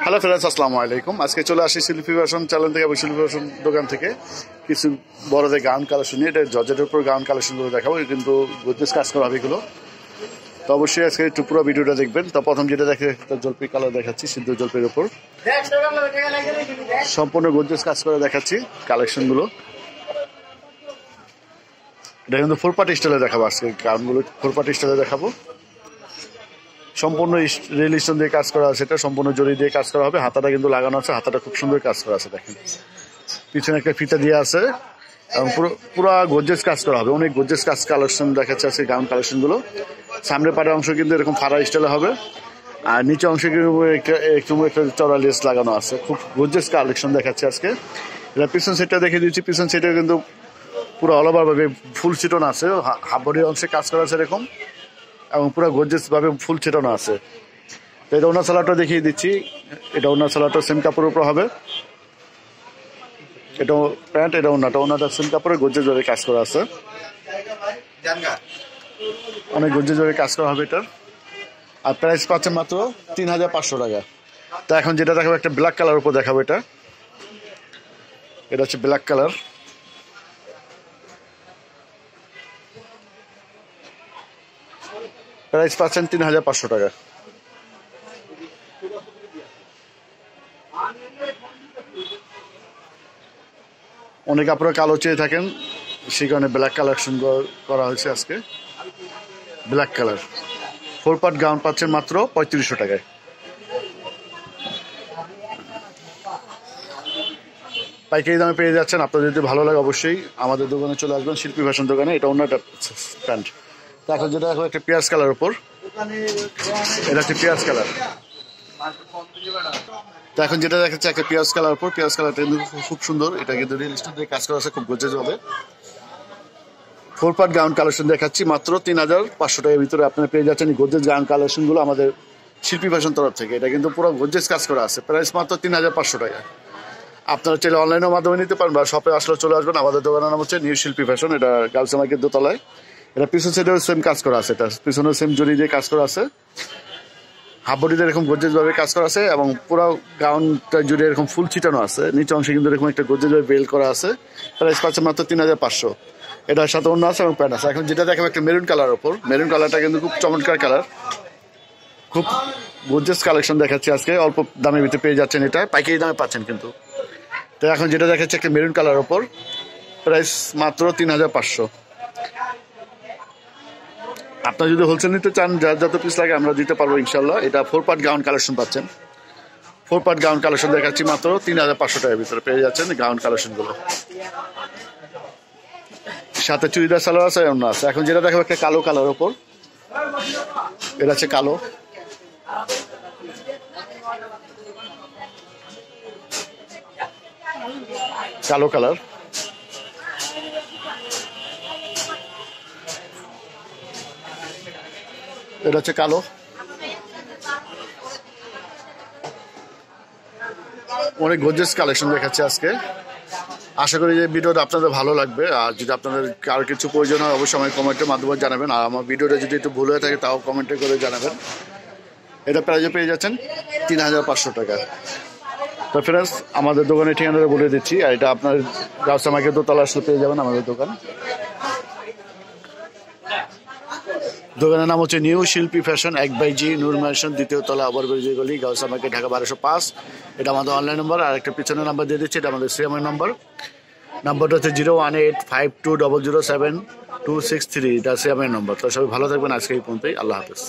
Hello friends, আসসালামু আলাইকুম। আজকে চলে আসি শিল্পী ফ্যাশন চ্যানেল থেকে, শিল্পী ফ্যাশন দোকান থেকে কিছু বড়দের গাউন কালেকশন নিয়ে। এটা জর্জেটের উপর গাউন কালেকশনগুলো দেখাবো, কিন্তু গর্জিয়াস কাজ করা হবে এগুলো। তো অবশ্যই আজকে একটু পুরো ভিডিওটা দেখবেন। তো প্রথম যেটা দেখে জলপাই কালার দেখাচ্ছি, সিদ্ধ জলপাইয়ের উপর সম্পূর্ণ গর্জিয়াস কাজ করে দেখাচ্ছি কালেকশনগুলো। এটা কিন্তু ফোর পার্ট স্টাইলে দেখাবো আজকে গাউনগুলো, ফোর পার্ট স্টাইলে দেখাবো। সম্পূর্ণ রেল স্টোন দিয়ে কাজ করা আছে, এটা সম্পূর্ণ জরি দিয়ে কাজ করা হবে। হাতাটা কিন্তু লাগানো আছে, হাতাটা খুব সুন্দর কাজ করা আছে। দেখেন পিছনে একটা ফিতা দিয়ে আছে এবং পুরো গর্জিয়াস কাজ করা হবে। অনেক গর্জিয়াস কাজ কালেকশন দেখাচ্ছে আজকে গাউন কালেকশনগুলো। সামনে পাড়ের অংশ কিন্তু এরকম ফাড়া স্টাইলে হবে, আর নিচে অংশে কিন্তু একটা চড়া লেস লাগানো আছে। খুব গর্জিয়াস কালেকশন দেখাচ্ছে আজকে। এটা পিছন সেটটা দেখে দিচ্ছি। পিছন সেটে কিন্তু পুরো অল ওভার ভাবে ফুল ছিটানো আছে, হাফ বডি অংশে কাজ করা আছে এরকম, এবং পুরো গর্জিয়াস ভাবে ফুল ছিটানো আছে। তো এটা ওনার সালাডটা দেখিয়ে দিচ্ছি। এটা ওনার সালাডটা সেম কাপড়ের উপর হবে। এটা প্যান্ট, এটা ওনাটা সেম কাপড়ে গর্জিয়াস ভাবে কাজ করা আছে, অনেক গর্জিয়াস ভাবে কাজ করা হবে এটার। আর প্রাইস পাচ্ছেন মাত্র ৩,৫০০ টাকা। তো এখন যেটা দেখাবো একটা ব্ল্যাক কালার উপর দেখাবো। এটা হচ্ছে ব্ল্যাক কালার। প্রাইস পাচ্ছেন ৩,৫০০ টাকা। অনেক আপনারা কালো চেয়ে থাকেন, সেই কারণে ব্ল্যাক কালেকশন করা হয়েছে আজকে। Black colour four part gown পাচ্ছেন মাত্র ৩৫০০ টাকায়। পাইকারি দামে পেয়ে যাচ্ছেন। আপনাদের যদি ভালো লাগে অবশ্যই আমাদের দোকানে চলে আসবেন, শিল্পী ফ্যাশন দোকানে। এটা অন্য একটা প্যান্ট। তো এখন যেটা দেখো একটা পেঁয়াজ কালার উপর, এটা হচ্ছে পেঁয়াজ কালার। তো এখন যেটা দেখাচ্ছে একটা পেঁয়াজ কালার উপর, পেঁয়াজ কালারটা কিন্তু খুব সুন্দর। এটা কিন্তু রিয়েল স্টোন দিয়ে কাজ করা আছে, খুব গর্জিয়াস হবে। ফোর পার্ট গাউন কালেকশন দেখাচ্ছি মাত্র ৩,৫০০ টাকার ভিতরে আপনারা পেয়ে যাচ্ছেন এই গর্জিয়াস গাউন কালেকশনগুলো আমাদের শিল্পী ফ্যাশন তরফ থেকে। এটা কিন্তু পুরো গর্জিয়াস কাজ করা আছে। প্রাইস মাত্র ৩,৫০০ টাকা। আপনারা চাইলে অনলাইনের মাধ্যমে নিতে পারেন বা শপে আসলে চলে আসবেন। আমাদের দোকানের নাম হচ্ছে নিউ শিল্পী ফ্যাশন। এটা গার্লস মার্কেট দোতলায়। এটা পিছন সাইডেও সেম কাজ করা আছে, এটা পিছনেও সেম জরি দিয়ে কাজ করা আছে। হাফ বডিতে এরকম গর্জিয়াস ভাবে কাজ করা আছে এবং পুরো গাউনটা জুড়ে এরকম ফুল ছিটানো আছে। নিচে অংশে কিন্তু এরকম একটা গর্জিয়াস ভাবে বেল করা আছে। প্রাইস পাচ্ছে মাত্র ৩,৫০০। এটার সাথে অন্য আছে এবং প্যান্ট আছে। এখন যেটা দেখাবো একটা মেরুন কালার ওপর। মেরুন কালারটা কিন্তু খুব চমৎকার কালার, খুব গর্জিয়াস কালেকশন দেখাচ্ছি আজকে। অল্প দামের ভিতরে পেয়ে যাচ্ছেন, এটা পাইকারি দামে পাচ্ছেন কিন্তু। তো এখন যেটা দেখাচ্ছে একটা মেরুন কালার ওপর, প্রাইস মাত্র ৩,৫০০। আপনারা যদি হোলসেল নিতে চান, যার যত পিস লাগে আমরা দিতে পারবো ইনশাল্লাহ। এটা ফোর পার্ট গাউন কালেকশন পাচ্ছেন। ফোর পার্ট গাউন কালেকশন দেখাচ্ছি মাত্র ৩,৫০০ টাকার ভিতরে পেয়ে যাচ্ছেন গাউন কালেকশনগুলো। সাথে চুড়িদার সালোয়ার আছে, অন্য আছে। এখন যেটা দেখাবো একটা কালো কালার ওপর, এটা হচ্ছে কালো। কালো কালার, এটা হচ্ছে কালো। অনেক গর্জিয়াস কালেকশন দেখাচ্ছে আজকে। আশা করি যে ভিডিওটা আপনাদের ভালো লাগবে। আর যদি আপনাদের কারো কিছু প্রয়োজন হয় অবশ্যই আমাকে কমেন্টের মাধ্যমে জানাবেন। আর আমার ভিডিওটা যদি একটু ভুল হয়ে থাকে তাও কমেন্টে করে জানাবেন। এটা প্রাইজে পেয়ে যাচ্ছেন ৩,৫০০ টাকা। তো ফ্রেন্ডস, আমাদের দোকানের ঠিকানাটা বলে দিচ্ছি। আর এটা আপনার গার্লস মার্কেট দোতলা আসলে পেয়ে যাবেন আমাদের দোকান। দোকানের নাম হচ্ছে নিউ শিল্পী ফ্যাশন, 1/G নূর ম্যানশন, দ্বিতীয় তলা, ওভারব্রিজ গলি, গাউস মার্কেট, ঢাকা ১২০৫। এটা আমাদের অনলাইন নাম্বার। আর একটা পিছনের নাম্বার দিয়ে দিচ্ছি, এটা আমাদের সিএমআই নাম্বারটা হচ্ছে 01852007263। এটা সিএমআই নাম্বার। তো সবাই ভালো থাকবেন। আজকে এই পর্যন্তই। আল্লাহ হাফেজ।